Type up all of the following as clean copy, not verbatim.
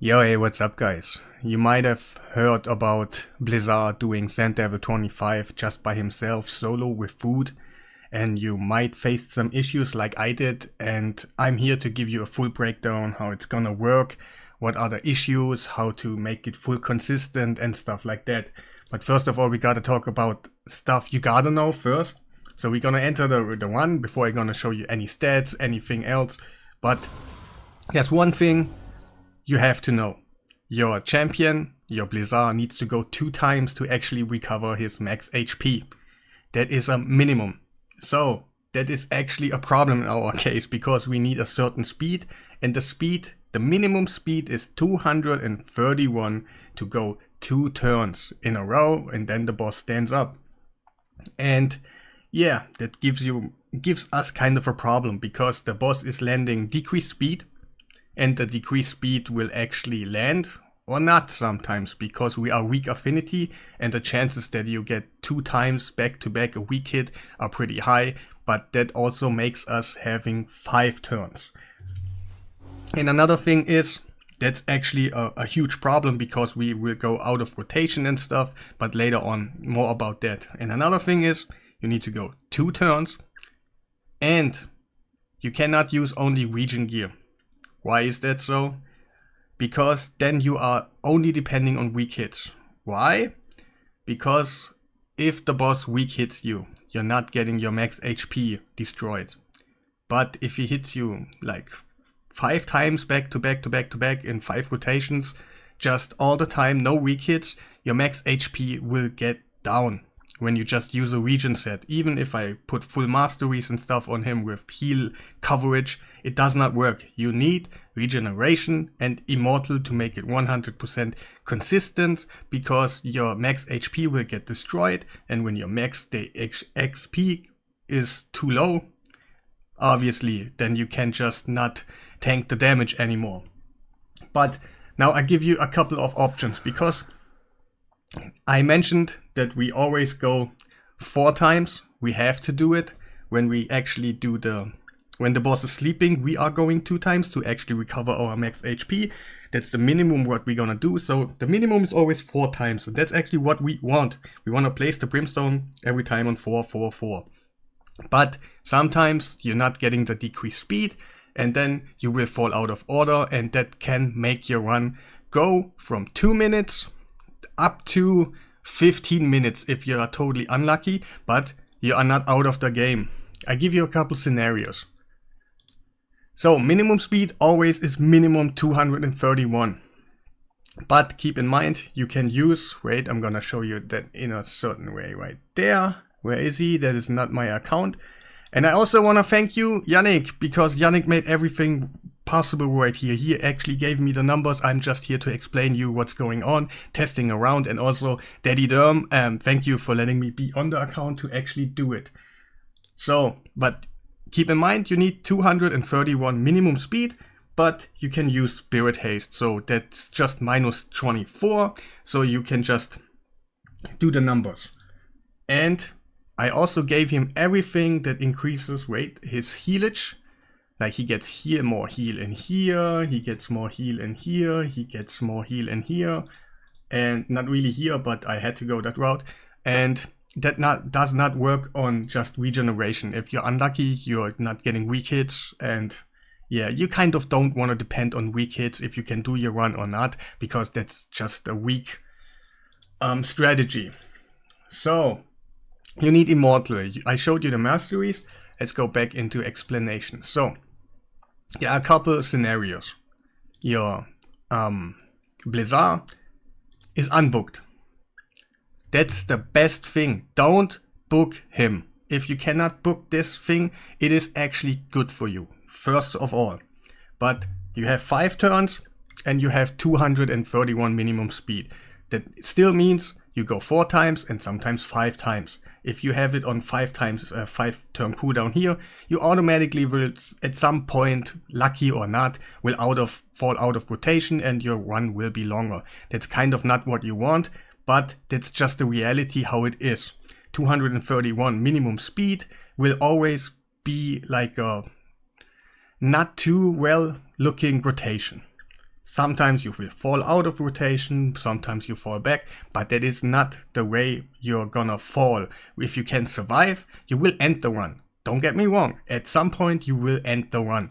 Yo, hey, what's up, guys? You might have heard about Blizaar doing Sand Devil 25 just by himself, solo with food, and you might face some issues like I did, and I'm here to give you a full breakdown how it's gonna work, what are the issues, how to make it full consistent and stuff like that. But first of all, we gotta talk about stuff you gotta know first. So we're gonna enter the one before I'm gonna show you any stats, anything else. But there's one thing you have to know. Your champion, your Blizaar, needs to go 2 times to actually recover his max HP. That is a minimum. So that is actually a problem in our case because we need a certain speed, and the minimum speed is 231 to go 2 turns in a row, and then the boss stands up. And yeah, that gives us kind of a problem because the boss is landing decreased speed, and the decreased speed will actually land or not sometimes because we are weak affinity, and the chances that you get 2 times back to back a weak hit are pretty high, but that also makes us having 5 turns. And another thing is, that's actually a huge problem because we will go out of rotation and stuff, but later on more about that. And another thing is, you need to go 2 turns, and you cannot use only region gear. Why is that so? Because then you are only depending on weak hits. Why? Because if the boss weak hits you, you're not getting your max HP destroyed. But if he hits you like 5 times back to back to back to back in 5 rotations, just all the time, no weak hits, your max HP will get down when you just use a region set. Even if I put full masteries and stuff on him with heal coverage, it does not work. You need regeneration and immortal to make it 100% consistent, because your max HP will get destroyed, and when your max day XP is too low, obviously then you can just not tank the damage anymore. But now I give you a couple of options, because I mentioned that we always go 4 times. We have to do it when we actually when the boss is sleeping. We are going 2 times to actually recover our max HP. That's the minimum what we're gonna do. So the minimum is always 4 times. And that's actually what we want. We want to place the brimstone every time on 4, 4, 4. But sometimes you're not getting the decreased speed, and then you will fall out of order, and that can make your run go from 2 minutes up to 15 minutes if you are totally unlucky, but you are not out of the game. I give you a couple scenarios. So minimum speed always is minimum 231. But keep in mind, you can use, wait, I'm gonna show you that in a certain way right there. Where is he? That is not my account. And I also want to thank you, Yannick, because Yannick made everything possible right here. He actually gave me the numbers. I'm just here to explain you what's going on, testing around. And also Daddy Derm, thank you for letting me be on the account to actually do it. So, but keep in mind, you need 231 minimum speed, but you can use Spirit Haste. So that's just minus 24. So you can just do the numbers. And I also gave him everything that increases, his healage. Like he gets more heal in here, he gets more heal in here, he gets more heal in here. And not really here, but I had to go that route. And that does not work on just regeneration. If you're unlucky, you're not getting weak hits. And yeah, you kind of don't want to depend on weak hits if you can do your run or not, because that's just a weak strategy. So you need immortal. I showed you the masteries. Let's go back into explanation. So there are a couple scenarios. Your Blizaar is unbooked. That's the best thing. Don't book him. If you cannot book this thing, it is actually good for you, first of all. But you have 5 turns and you have 231 minimum speed. That still means you go 4 times and sometimes 5 times. If you have it on 5 times, 5 turn cooldown here, you automatically will, at some point, lucky or not, will fall out of rotation, and your run will be longer. That's kind of not what you want, but that's just the reality how it is. 231 minimum speed will always be like a not too well looking rotation. Sometimes you will fall out of rotation, sometimes you fall back, but that is not the way you're gonna fall. If you can survive, you will end the run. Don't get me wrong, at some point you will end the run.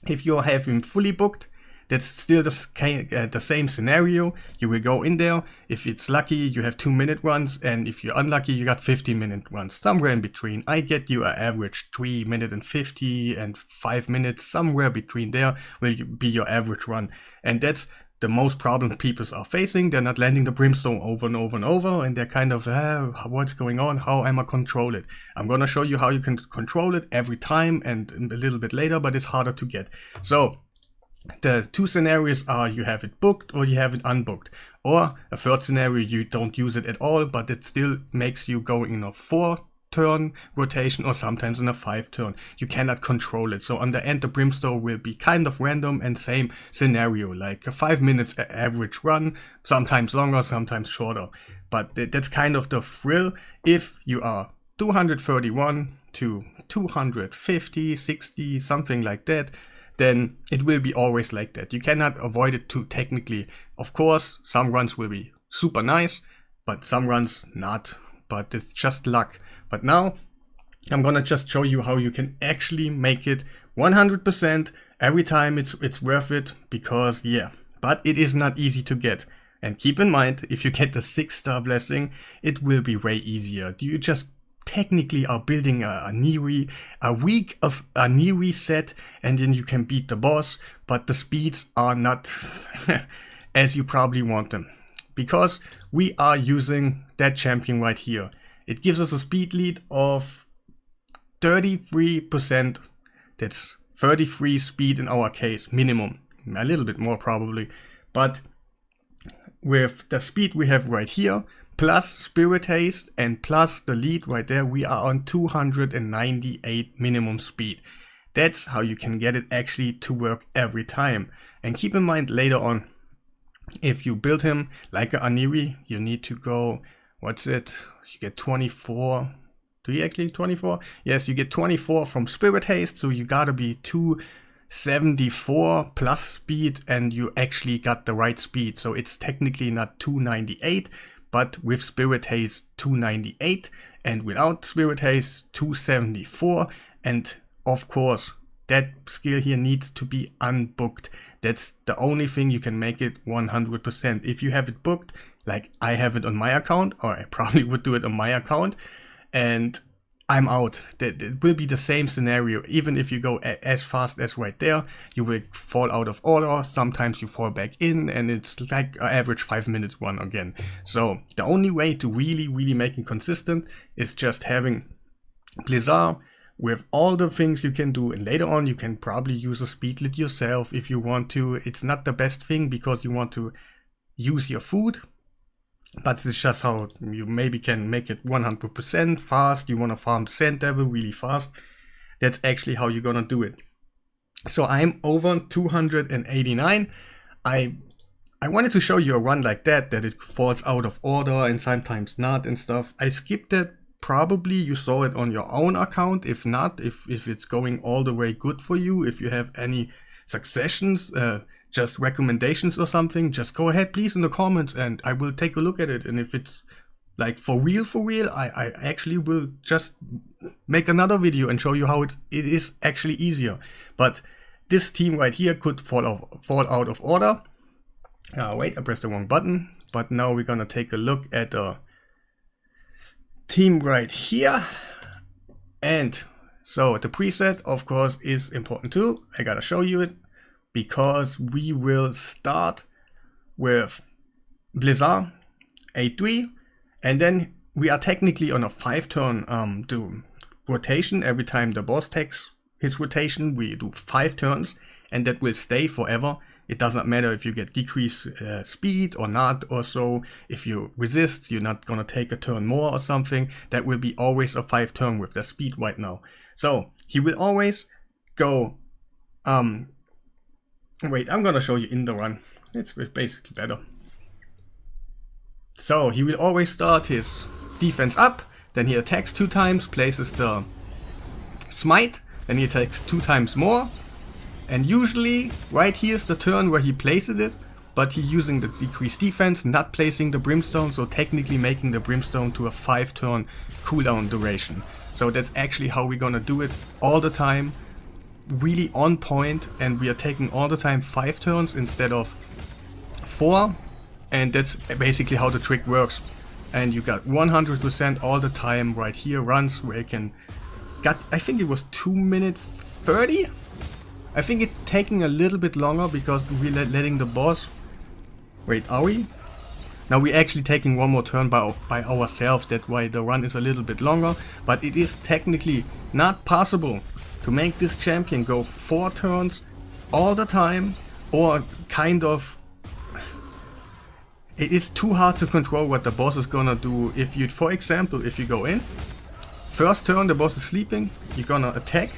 If you have him fully booked, that's still the same scenario. You will go in there. If it's lucky, you have 2-minute runs, and if you're unlucky, you got 15-minute runs, somewhere in between. I get you an average 3 minute and 50 and 5 minutes, somewhere between there will be your average run. And that's the most problem people are facing. They're not landing the brimstone over and over and over, and they're kind of, what's going on? How am I control it? I'm gonna show you how you can control it every time and a little bit later, but it's harder to get. So the two scenarios are you have it booked or you have it unbooked. Or a third scenario, you don't use it at all, but it still makes you go in a 4-turn rotation or sometimes in a 5-turn. You cannot control it. So on the end, the brimstone will be kind of random, and same scenario, like a 5 minutes average run, sometimes longer, sometimes shorter. But that's kind of the thrill. If you are 231 to 250, 60, something like that, then it will be always like that. You cannot avoid it too technically. Of course, some runs will be super nice, but some runs not. But it's just luck. But now, I'm gonna just show you how you can actually make it 100% every time. It's worth it, because yeah, but it is not easy to get. And keep in mind, if you get the 6-star blessing, it will be way easier. You just technically are building a week of a Neri set, and then you can beat the boss, but the speeds are not as you probably want them, because we are using that champion right here. It gives us a speed lead of 33%. That's 33 speed in our case, minimum. A little bit more probably, but with the speed we have right here, plus Spirit Haste and plus the lead right there, we are on 298 minimum speed. That's how you can get it actually to work every time. And keep in mind later on, if you build him like a Aniri, you need to go, what's it? You get 24. Do you actually 24? Yes, you get 24 from Spirit Haste, so you gotta be 274 plus speed, and you actually got the right speed. So it's technically not 298, but with Spirit Haste 298, and without Spirit Haste 274. And of course, that skill here needs to be unbooked. That's the only thing you can make it 100%. If you have it booked, like I have it on my account, or I probably would do it on my account, and I'm out. It will be the same scenario. Even if you go as fast as right there, you will fall out of order. Sometimes you fall back in, and it's like an average 5-minute run again. So the only way to really make it consistent is just having Blizaar with all the things you can do. And later on, you can probably use a speed lead yourself if you want to. It's not the best thing because you want to use your food, but it's just how you maybe can make it 100% fast. You want to farm the Sand Devil really fast. That's actually how you're gonna do it. So I'm over 289. I wanted to show you a run like that it falls out of order and sometimes not and stuff. I skipped that. Probably you saw it on your own account. If not, if it's going all the way good for you, if you have any successions, just recommendations or something, just go ahead please in the comments and I will take a look at it. And if it's like for real, I actually will just make another video and show you how it is actually easier. But this team right here could fall out of order. Wait, I pressed the wrong button. But now we're gonna take a look at the team right here. And so the preset of course is important too. I gotta show you it, because we will start with Blizaar 8-3, and then we are technically on a 5-turn rotation. Every time the boss takes his rotation, we do 5 turns, and that will stay forever. It does not matter if you get decreased speed or not, or so. If you resist, you're not gonna take a turn more or something. That will be always a 5-turn with the speed right now. So he will always go wait, I'm gonna show you in the run. It's basically better. So he will always start his defense up, then he attacks 2 times, places the smite, then he attacks 2 times more, And usually right here's the turn where he places it, but he using the decreased defense, not placing the brimstone, so technically making the brimstone to a 5-turn cooldown duration. So that's actually how we're gonna do it all the time, really on point, and we are taking all the time 5 turns instead of 4, and that's basically how the trick works. And you got 100% all the time right here runs where you can got, I think it was 2 minutes 30. I think it's taking a little bit longer because we're letting the boss. Wait, are we? Now we're actually taking one more turn by ourselves, that's why the run is a little bit longer, but it is technically not possible to make this champion go 4 turns all the time, or kind of, it is too hard to control what the boss is gonna do. If you, for example, if you go in, first turn the boss is sleeping, you're gonna attack,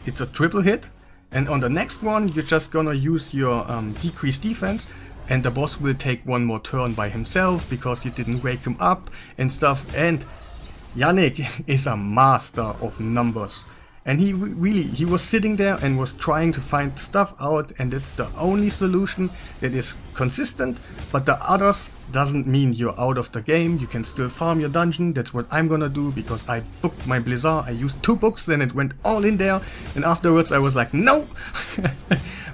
it's a triple hit, and on the next one you're just gonna use your decreased defense, and the boss will take one more turn by himself because you didn't wake him up and stuff. And Yannick is a master of numbers. And he was sitting there and was trying to find stuff out, and it's the only solution that is consistent, but the others doesn't mean you're out of the game. You can still farm your dungeon. That's what I'm gonna do because I booked my Blizaar. I used 2 books and it went all in there, and afterwards I was like, no!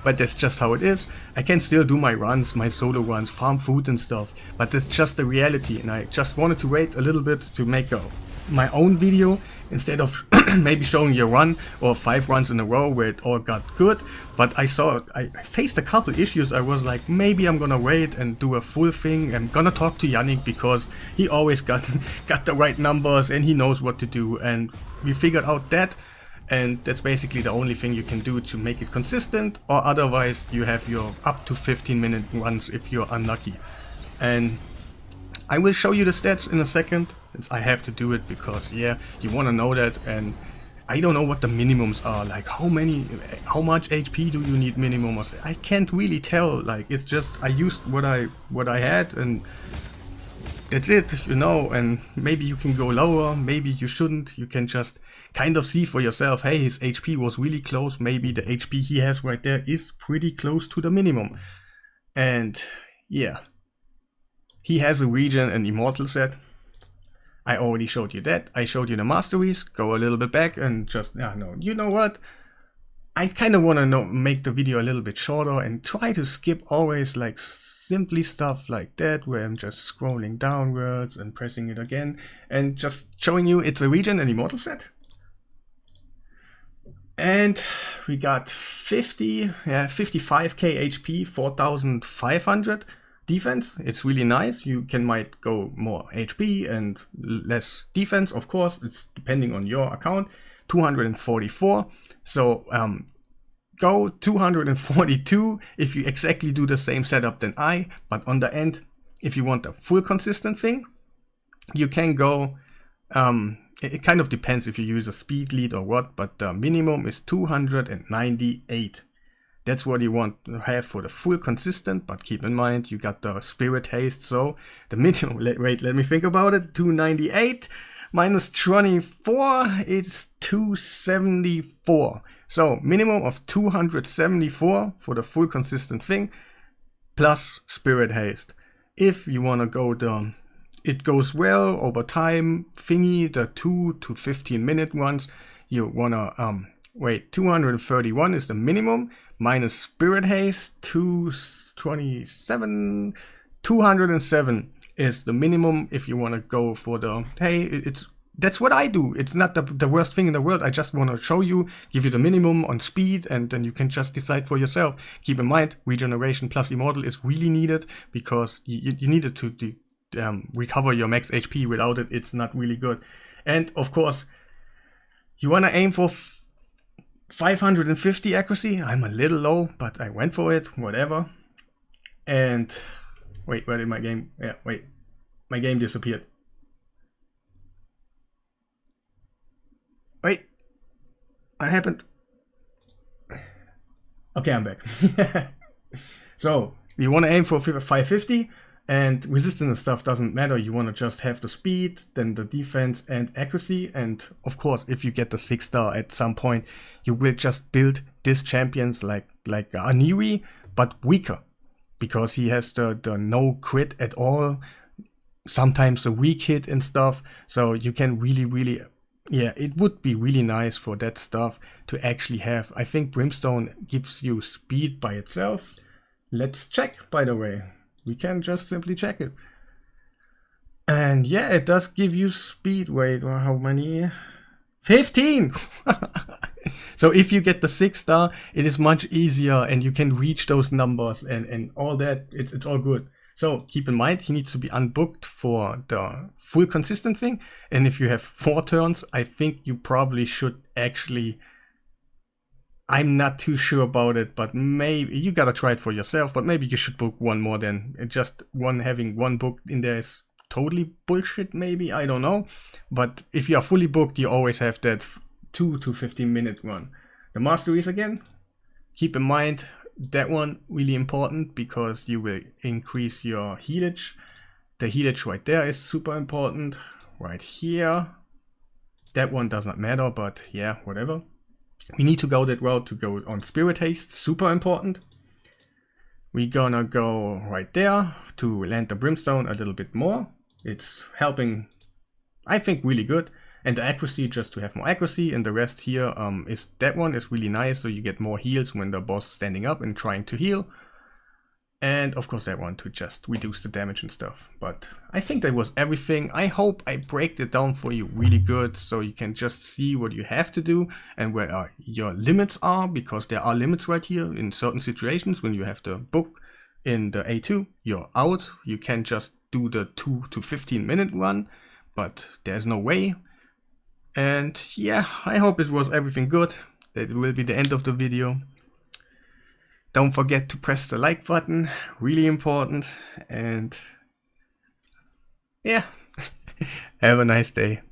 But that's just how it is. I can still do my runs, my solo runs, farm food and stuff, but that's just the reality, and I just wanted to wait a little bit to make my own video instead of maybe showing you a run or 5 runs in a row where it all got good. But I faced a couple issues. I was like, maybe I'm gonna wait and do a full thing. I'm gonna talk to Yannick because he always got the right numbers and he knows what to do, and we figured out that, and that's basically the only thing you can do to make it consistent, or otherwise you have your up to 15-minute runs if you're unlucky. And I will show you the stats in a second. I have to do it because, yeah, you want to know that, and I don't know what the minimums are, like how much HP do you need minimum, or I can't really tell. Like, it's just I used what I had, and that's it, you know. And maybe you can go lower, maybe you shouldn't. You can just kind of see for yourself, hey, his HP was really close, maybe the HP he has right there is pretty close to the minimum. And yeah, he has a regen and immortal set. I already showed you that. I showed you the masteries. Go a little bit back and just, no, you know what? I kind of want to make the video a little bit shorter and try to skip always like simply stuff like that where I'm just scrolling downwards and pressing it again and just showing you it's a regen and immortal set. And we got 55k HP, 4500 defense. It's really nice. You might go more HP and less defense, of course. It's depending on your account. 244. So go 242 if you exactly do the same setup than I. But on the end, if you want a full consistent thing, you can go. It kind of depends if you use a speed lead or what, but the minimum is 298. That's what you want to have for the full consistent, but keep in mind you got the spirit haste, so the minimum, wait, let me think about it, 298 minus 24 is 274. So minimum of 274 for the full consistent thing, plus spirit haste. If you want to go the it goes well over time thingy, the 2 to 15 minute ones, you wanna wait, 231 is the minimum minus spirit haste, 227, 207 is the minimum if you want to go for the, hey, that's what I do. It's not the worst thing in the world. I just want to show you, give you the minimum on speed, and then you can just decide for yourself. Keep in mind, regeneration plus immortal is really needed because you need it to recover your max HP. Without it, it's not really good. And of course, you want to aim for 550 accuracy. I'm a little low, but I went for it, whatever. And wait, where did my game? Yeah, wait, my game disappeared. Wait, what happened? Okay, I'm back. So you want to aim for 550, and resistance and stuff doesn't matter. You want to just have the speed, then the defense and accuracy. And of course, if you get the 6-star at some point, you will just build these champions like like Aniri, but weaker. Because he has the no crit at all, sometimes a weak hit and stuff. So you can really, yeah, it would be really nice for that stuff to actually have. I think Brimstone gives you speed by itself. Let's check, by the way. We can just simply check it. And yeah, it does give you speed. Wait, how many? 15! So if you get the 6-star, it is much easier and you can reach those numbers and all that. It's all good. So keep in mind, he needs to be unbooked for the full consistent thing. And if you have 4 turns, I think you probably should actually... I'm not too sure about it, but maybe you gotta try it for yourself. But maybe you should book one more than just one. Having one booked in there is totally bullshit, maybe. I don't know. But if you are fully booked, you always have that 2 to 15 minute run. The masteries again, keep in mind that one really important because you will increase your healage. The healage right there is super important. Right here, that one does not matter, but yeah, whatever. We need to go that route to go on Spirit Haste, super important. We're gonna go right there to land the Brimstone a little bit more. It's helping, I think, really good. And the accuracy, just to have more accuracy. And the rest here is that one is really nice, so you get more heals when the boss is standing up and trying to heal. And of course that one to just reduce the damage and stuff. But I think that was everything. I hope I break it down for you really good, so you can just see what you have to do and where your limits are, because there are limits right here in certain situations. When you have the book in the A2, you're out. You can just do the 2 to 15 minute run, but there's no way. And yeah, I hope it was everything good. That will be the end of the video. Don't forget to press the like button, really important. And yeah, have a nice day.